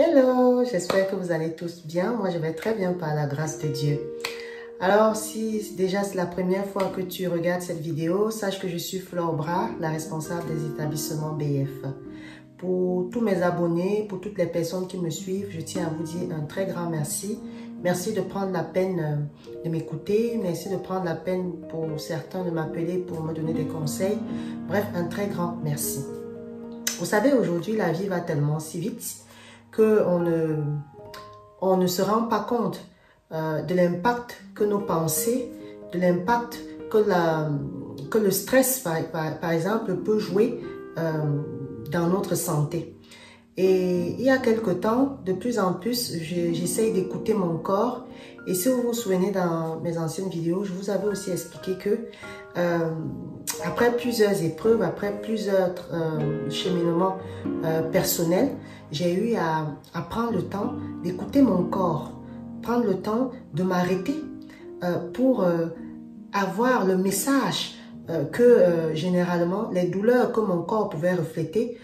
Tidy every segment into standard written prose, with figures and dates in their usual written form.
Hello, j'espère que vous allez tous bien. Moi, je vais très bien par la grâce de Dieu. Alors, si déjà c'est la première fois que tu regardes cette vidéo, sache que je suis Flore Bras, la responsable des établissements BF. Pour tous mes abonnés, pour toutes les personnes qui me suivent, je tiens à vous dire un très grand merci. Merci de prendre la peine de m'écouter. Merci de prendre la peine pour certains de m'appeler pour me donner des conseils. Bref, un très grand merci. Vous savez, aujourd'hui, la vie va tellement si vite qu'on ne se rend pas compte de l'impact que nos pensées, de l'impact que le stress, par exemple, peut jouer dans notre santé. Et il y a quelque temps, de plus en plus, j'essaye d'écouter mon corps. Et si vous vous souvenez dans mes anciennes vidéos, je vous avais aussi expliqué que après plusieurs épreuves, après plusieurs cheminements personnels, j'ai eu à prendre le temps d'écouter mon corps, prendre le temps de m'arrêter pour avoir le message que généralement les douleurs que mon corps pouvait refléter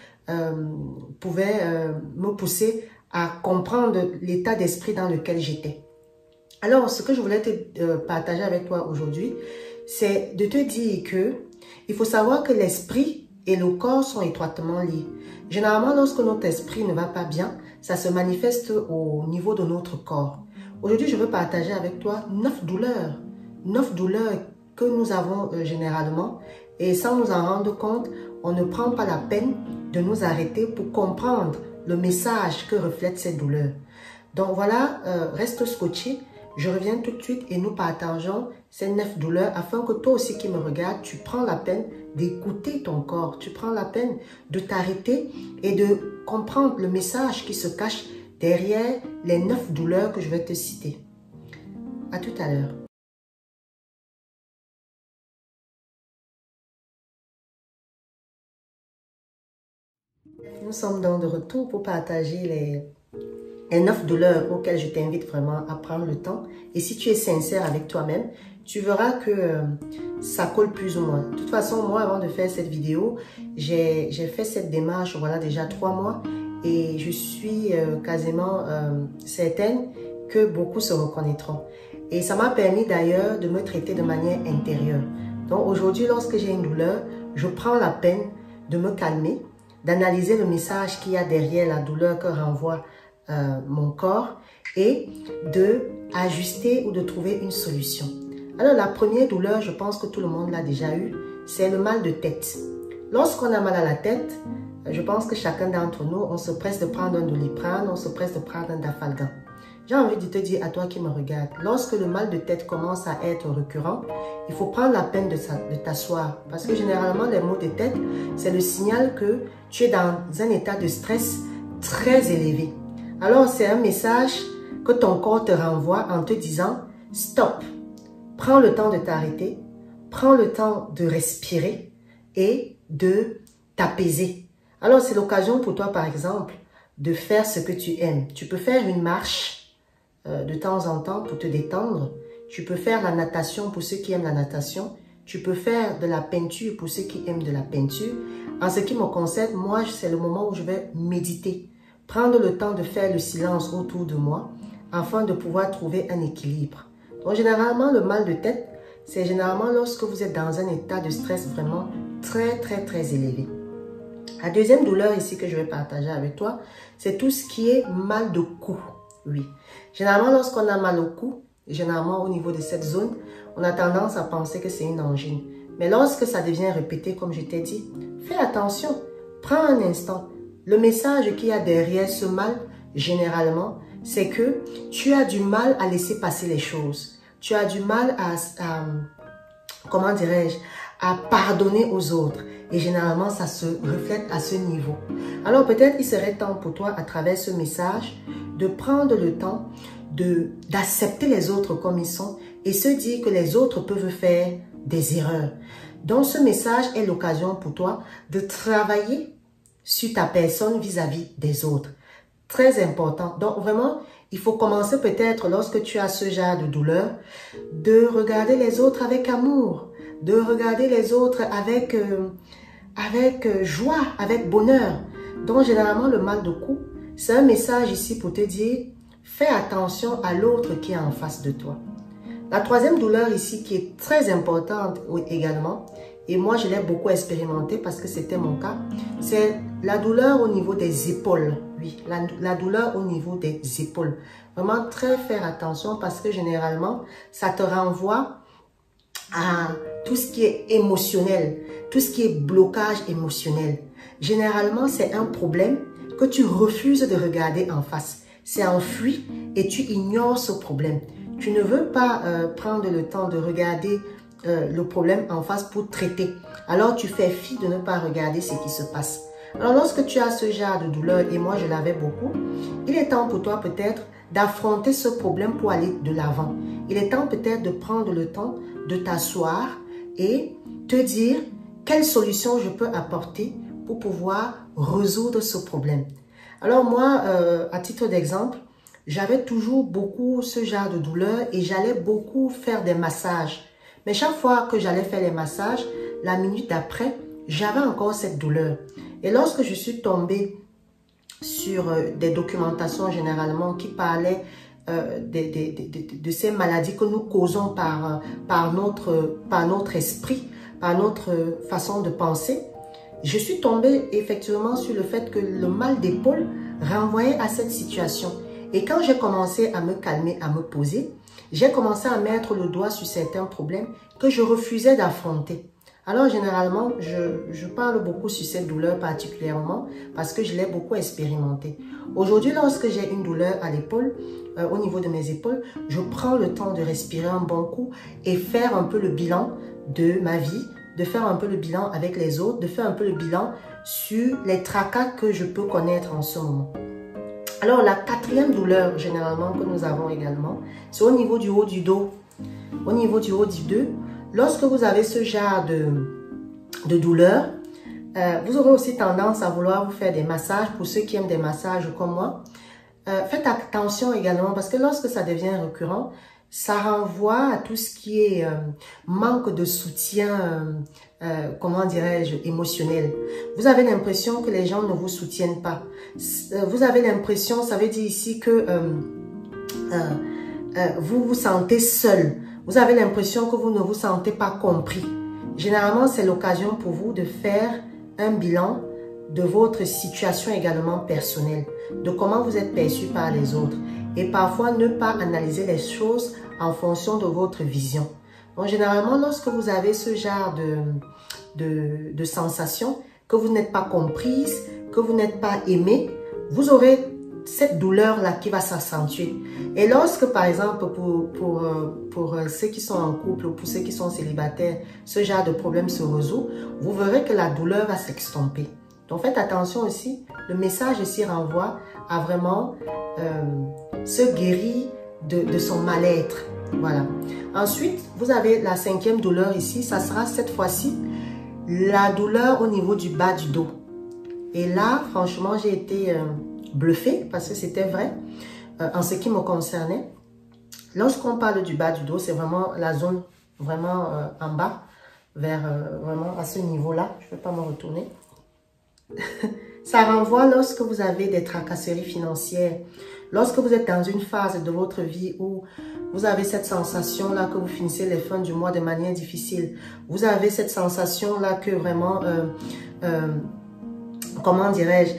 pouvaient me pousser à comprendre l'état d'esprit dans lequel j'étais. Alors, ce que je voulais te partager avec toi aujourd'hui, c'est de te dire que il faut savoir que l'esprit et le corps sont étroitement liés. Généralement, lorsque notre esprit ne va pas bien, ça se manifeste au niveau de notre corps. Aujourd'hui, je veux partager avec toi 9 douleurs. 9 douleurs que nous avons généralement. Et sans nous en rendre compte, on ne prend pas la peine de nous arrêter pour comprendre le message que reflètent ces douleurs. Donc voilà, reste scotché. Je reviens tout de suite et nous partageons ces 9 douleurs afin que toi aussi qui me regardes, tu prends la peine d'écouter ton corps. Tu prends la peine de t'arrêter et de comprendre le message qui se cache derrière les 9 douleurs que je vais te citer. À tout à l'heure. Nous sommes donc de retour pour partager les 9 douleurs auxquelles je t'invite vraiment à prendre le temps. Et si tu es sincère avec toi-même, tu verras que ça colle plus ou moins. De toute façon, moi, avant de faire cette vidéo, j'ai fait cette démarche, voilà, déjà 3 mois. Et je suis quasiment certaine que beaucoup se reconnaîtront. Et ça m'a permis d'ailleurs de me traiter de manière intérieure. Donc aujourd'hui, lorsque j'ai une douleur, je prends la peine de me calmer, d'analyser le message qu'il y a derrière la douleur que renvoie mon corps et de ajuster ou de trouver une solution. Alors la première douleur, je pense que tout le monde l'a déjà eu, c'est le mal de tête. Lorsqu'on a mal à la tête, je pense que chacun d'entre nous, on se presse de prendre un Doliprane, on se presse de prendre un Dafalgan. J'ai envie de te dire à toi qui me regarde, lorsque le mal de tête commence à être récurrent, il faut prendre la peine de t'asseoir. Parce que généralement, les maux de tête, c'est le signal que tu es dans un état de stress très élevé. Alors, c'est un message que ton corps te renvoie en te disant « Stop, prends le temps de t'arrêter, prends le temps de respirer et de t'apaiser. » Alors, c'est l'occasion pour toi, par exemple, de faire ce que tu aimes. Tu peux faire une marche de temps en temps pour te détendre. Tu peux faire la natation pour ceux qui aiment la natation. Tu peux faire de la peinture pour ceux qui aiment de la peinture. En ce qui me concerne, moi, c'est le moment où je vais méditer. Prendre le temps de faire le silence autour de moi afin de pouvoir trouver un équilibre. Donc, généralement, le mal de tête, c'est généralement lorsque vous êtes dans un état de stress vraiment très élevé. La deuxième douleur ici que je vais partager avec toi, c'est tout ce qui est mal de cou. Oui. Généralement, lorsqu'on a mal au cou, généralement au niveau de cette zone, on a tendance à penser que c'est une angine. Mais lorsque ça devient répété, comme je t'ai dit, fais attention. Prends un instant. Le message qu'il y a derrière ce mal, généralement, c'est que tu as du mal à laisser passer les choses. Tu as du mal comment dirais-je, à pardonner aux autres. Et généralement, ça se reflète à ce niveau. Alors peut-être il serait temps pour toi, à travers ce message, de prendre le temps d'accepter les autres comme ils sont et se dire que les autres peuvent faire des erreurs. Donc ce message est l'occasion pour toi de travailler sur ta personne vis-à-vis des autres. Très important. Donc vraiment, il faut commencer peut-être lorsque tu as ce genre de douleur, de regarder les autres avec amour, de regarder les autres avec joie, avec bonheur. Donc généralement le mal de cou, C'est un message ici pour te dire, fais attention à l'autre qui est en face de toi. La troisième douleur ici qui est très importante également, et moi je l'ai beaucoup expérimenté parce que c'était mon cas, c'est la douleur au niveau des épaules. Oui, la douleur au niveau des épaules. Vraiment très faire attention parce que généralement, ça te renvoie à tout ce qui est émotionnel, tout ce qui est blocage émotionnel. Généralement, c'est un problème que tu refuses de regarder en face. C'est enfui et tu ignores ce problème. Tu ne veux pas prendre le temps de regarder le problème en face pour traiter. Alors, tu fais fi de ne pas regarder ce qui se passe. Alors, lorsque tu as ce genre de douleur, et moi, je l'avais beaucoup, il est temps pour toi peut-être d'affronter ce problème pour aller de l'avant. Il est temps peut-être de prendre le temps de t'asseoir et te dire quelle solution je peux apporter pour pouvoir résoudre ce problème. Alors moi, à titre d'exemple, j'avais toujours beaucoup ce genre de douleur et j'allais beaucoup faire des massages. Mais chaque fois que j'allais faire les massages, la minute d'après, j'avais encore cette douleur. Et lorsque je suis tombée sur des documentations généralement qui parlaient de ces maladies que nous causons par notre esprit, par notre façon de penser, je suis tombée effectivement sur le fait que le mal d'épaule renvoyait à cette situation. Et quand j'ai commencé à me calmer, à me poser, j'ai commencé à mettre le doigt sur certains problèmes que je refusais d'affronter. Alors généralement, je parle beaucoup sur cette douleur particulièrement parce que je l'ai beaucoup expérimentée. Aujourd'hui, lorsque j'ai une douleur à l'épaule, au niveau de mes épaules, je prends le temps de respirer un bon coup et faire un peu le bilan de ma vie, de faire un peu le bilan avec les autres, de faire un peu le bilan sur les tracas que je peux connaître en ce moment. Alors, la quatrième douleur, généralement, que nous avons également, c'est au niveau du haut du dos. Au niveau du haut du dos, lorsque vous avez ce genre de douleur, vous aurez aussi tendance à vouloir vous faire des massages. Pour ceux qui aiment des massages comme moi, faites attention également parce que lorsque ça devient récurrent, ça renvoie à tout ce qui est manque de soutien, comment dirais-je, émotionnel. Vous avez l'impression que les gens ne vous soutiennent pas. Vous avez l'impression, ça veut dire ici que vous vous sentez seul. Vous avez l'impression que vous ne vous sentez pas compris. Généralement, c'est l'occasion pour vous de faire un bilan de votre situation également personnelle, de comment vous êtes perçu par les autres et parfois ne pas analyser les choses en fonction de votre vision. Donc, généralement, lorsque vous avez ce genre de sensation, que vous n'êtes pas comprise, que vous n'êtes pas aimée, vous aurez cette douleur-là qui va s'accentuer. Et lorsque, par exemple, pour ceux qui sont en couple ou pour ceux qui sont célibataires, ce genre de problème se résout, vous verrez que la douleur va s'estomper. Donc, faites attention aussi. Le message ici renvoie à vraiment se guérir de son mal-être. Voilà. Ensuite, vous avez la cinquième douleur ici. Ça sera cette fois-ci la douleur au niveau du bas du dos. Et là, franchement, j'ai été bluffée parce que c'était vrai en ce qui me concernait. Lorsqu'on parle du bas du dos, c'est vraiment la zone vraiment en bas, vers vraiment à ce niveau-là. Je ne vais pas me retourner. Ça renvoie lorsque vous avez des tracasseries financières, lorsque vous êtes dans une phase de votre vie où vous avez cette sensation-là que vous finissez les fins du mois de manière difficile. Vous avez cette sensation-là que vraiment, comment dirais-je,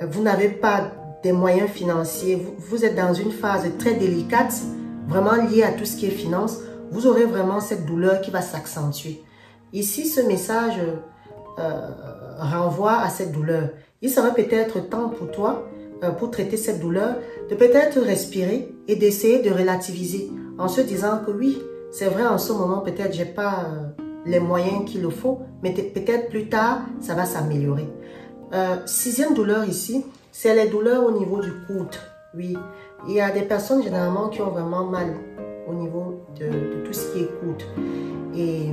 vous n'avez pas des moyens financiers. Vous êtes dans une phase très délicate, vraiment liée à tout ce qui est finance. Vous aurez vraiment cette douleur qui va s'accentuer. Ici, ce message renvoie à cette douleur. Il serait peut-être temps pour toi, pour traiter cette douleur, de peut-être respirer et d'essayer de relativiser en se disant que oui, c'est vrai, en ce moment, peut-être j'ai pas les moyens qu'il le faut, mais peut-être plus tard, ça va s'améliorer. Sixième douleur ici, c'est les douleurs au niveau du coude. Oui, il y a des personnes généralement qui ont vraiment mal au niveau de tout ce qui est coude. Et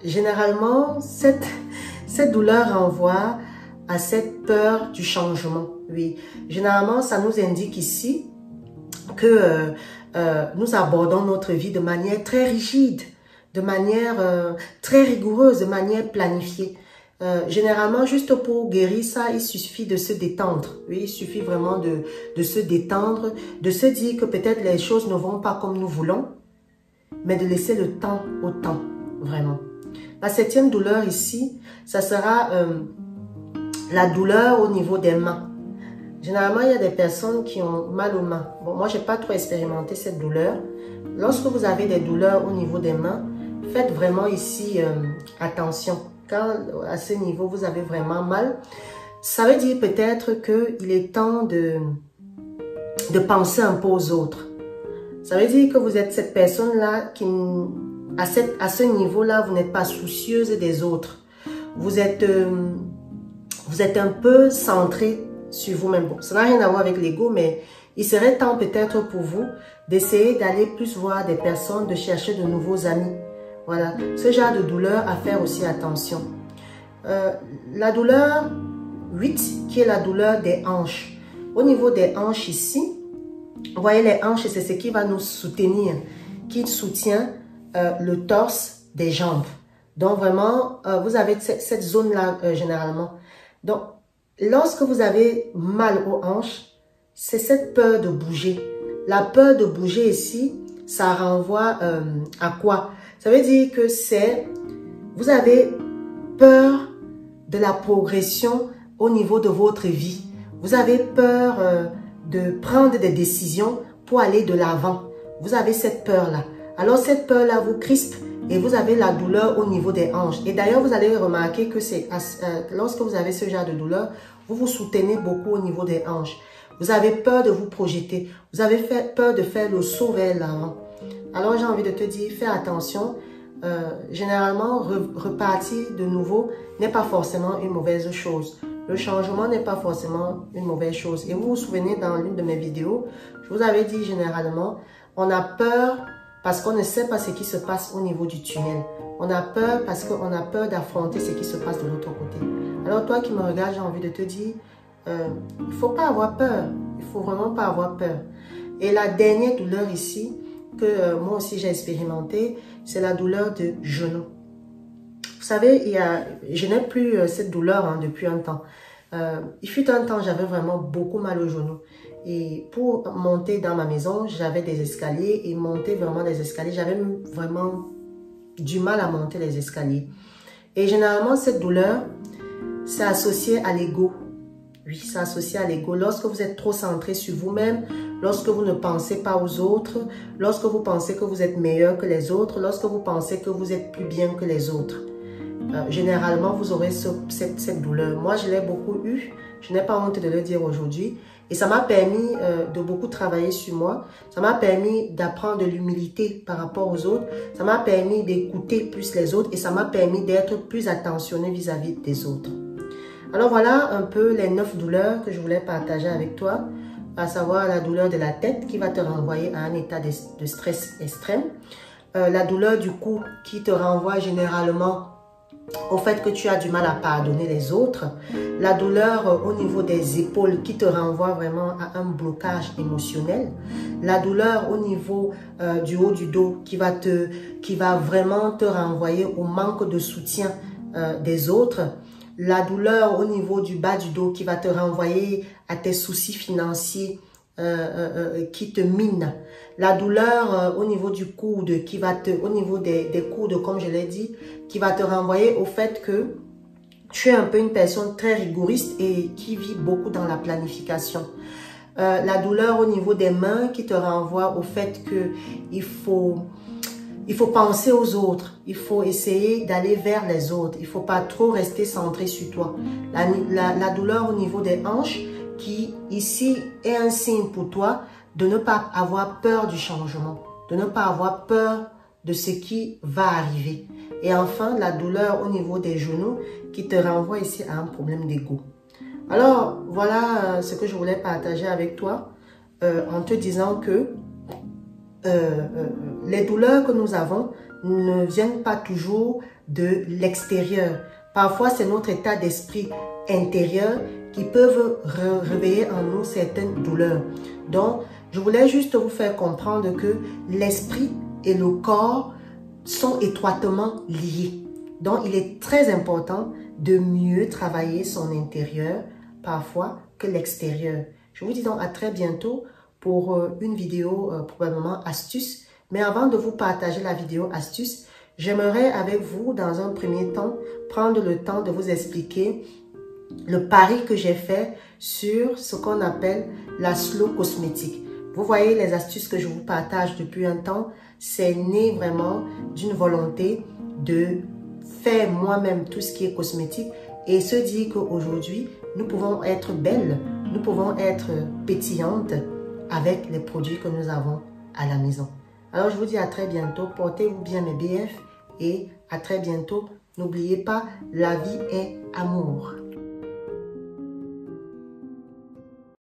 généralement, cette douleur renvoie à cette peur du changement. Oui, généralement, ça nous indique ici que nous abordons notre vie de manière très rigide, de manière très rigoureuse, de manière planifiée. Généralement, juste pour guérir ça, il suffit de se détendre. Oui, il suffit vraiment de se détendre, de se dire que peut-être les choses ne vont pas comme nous voulons, mais de laisser le temps au temps, vraiment. La 7e douleur ici, ça sera la douleur au niveau des mains. Généralement, il y a des personnes qui ont mal aux mains. Bon, moi, je n'ai pas trop expérimenté cette douleur. Lorsque vous avez des douleurs au niveau des mains, faites vraiment ici attention. Quand à ce niveau, vous avez vraiment mal, ça veut dire peut-être qu'il est temps de penser un peu aux autres. Ça veut dire que vous êtes cette personne-là qui, à ce niveau-là, vous n'êtes pas soucieuse des autres. Vous êtes un peu centré sur vous-même. Bon, ça n'a rien à voir avec l'ego, mais il serait temps peut-être pour vous d'essayer d'aller plus voir des personnes, de chercher de nouveaux amis. Voilà, ce genre de douleur à faire aussi attention. La douleur 8, qui est la douleur des hanches. Au niveau des hanches ici, vous voyez les hanches, c'est ce qui va nous soutenir, qui soutient le torse des jambes. Donc vraiment, vous avez cette zone-là généralement. Donc, lorsque vous avez mal aux hanches, c'est cette peur de bouger. La peur de bouger ici, ça renvoie à quoi? Ça veut dire que vous avez peur de la progression au niveau de votre vie. Vous avez peur de prendre des décisions pour aller de l'avant. Vous avez cette peur-là. Alors cette peur-là vous crispe et vous avez la douleur au niveau des hanches. Et d'ailleurs, vous allez remarquer que lorsque vous avez ce genre de douleur, vous vous soutenez beaucoup au niveau des hanches. Vous avez peur de vous projeter. Vous avez peur de faire le saut vers l'avant. Alors, j'ai envie de te dire, fais attention. Généralement, repartir de nouveau n'est pas forcément une mauvaise chose. Le changement n'est pas forcément une mauvaise chose. Et vous vous souvenez, dans l'une de mes vidéos, je vous avais dit généralement, on a peur parce qu'on ne sait pas ce qui se passe au niveau du tunnel. On a peur parce qu'on a peur d'affronter ce qui se passe de l'autre côté. Alors toi qui me regardes, j'ai envie de te dire, il ne faut pas avoir peur. Il ne faut vraiment pas avoir peur. Et la dernière douleur ici, que moi aussi j'ai expérimenté, c'est la douleur de genou. Vous savez, je n'ai plus cette douleur depuis un temps. Il fut un temps, j'avais vraiment beaucoup mal au genou. Et pour monter dans ma maison, j'avais des escaliers et monter vraiment des escaliers, j'avais vraiment du mal à monter les escaliers. Et généralement, cette douleur, c'est associé à l'ego. Oui, c'est associé à l'ego. Lorsque vous êtes trop centré sur vous-même, lorsque vous ne pensez pas aux autres, lorsque vous pensez que vous êtes meilleur que les autres, lorsque vous pensez que vous êtes plus bien que les autres, généralement, vous aurez cette douleur. Moi, je l'ai beaucoup eu. Je n'ai pas honte de le dire aujourd'hui. Et ça m'a permis de beaucoup travailler sur moi. Ça m'a permis d'apprendre de l'humilité par rapport aux autres. Ça m'a permis d'écouter plus les autres. Et ça m'a permis d'être plus attentionné vis-à-vis des autres. Alors voilà un peu les 9 douleurs que je voulais partager avec toi. À savoir la douleur de la tête qui va te renvoyer à un état de stress extrême. La douleur du cou qui te renvoie généralement au fait que tu as du mal à pardonner les autres, la douleur au niveau des épaules qui te renvoie vraiment à un blocage émotionnel, la douleur au niveau du haut du dos qui va vraiment te renvoyer au manque de soutien des autres, la douleur au niveau du bas du dos qui va te renvoyer à tes soucis financiers qui te minent, la douleur au niveau du coude, au niveau des coudes, comme je l'ai dit, qui va te renvoyer au fait que tu es un peu une personne très rigoriste et qui vit beaucoup dans la planification. La douleur au niveau des mains qui te renvoie au fait que il faut penser aux autres, il faut essayer d'aller vers les autres, il ne faut pas trop rester centré sur toi. La douleur au niveau des hanches qui ici est un signe pour toi de ne pas avoir peur du changement, de ne pas avoir peur de ce qui va arriver. Et enfin, la douleur au niveau des genoux qui te renvoie ici à un problème d'ego. Alors, voilà ce que je voulais partager avec toi en te disant que les douleurs que nous avons ne viennent pas toujours de l'extérieur. Parfois, c'est notre état d'esprit intérieur qui peuvent réveiller en nous certaines douleurs. Donc, je voulais juste vous faire comprendre que l'esprit et le corps sont étroitement liés. Donc, il est très important de mieux travailler son intérieur parfois que l'extérieur. Je vous dis donc à très bientôt pour une vidéo probablement astuce. Mais avant de vous partager la vidéo astuce, j'aimerais avec vous dans un premier temps prendre le temps de vous expliquer le pari que j'ai fait sur ce qu'on appelle la slow cosmétique. Vous voyez les astuces que je vous partage depuis un temps, c'est né vraiment d'une volonté de faire moi-même tout ce qui est cosmétique et se dire qu'aujourd'hui, nous pouvons être belles, nous pouvons être pétillantes avec les produits que nous avons à la maison. Alors, je vous dis à très bientôt. Portez-vous bien mes BF et à très bientôt. N'oubliez pas, la vie est amour.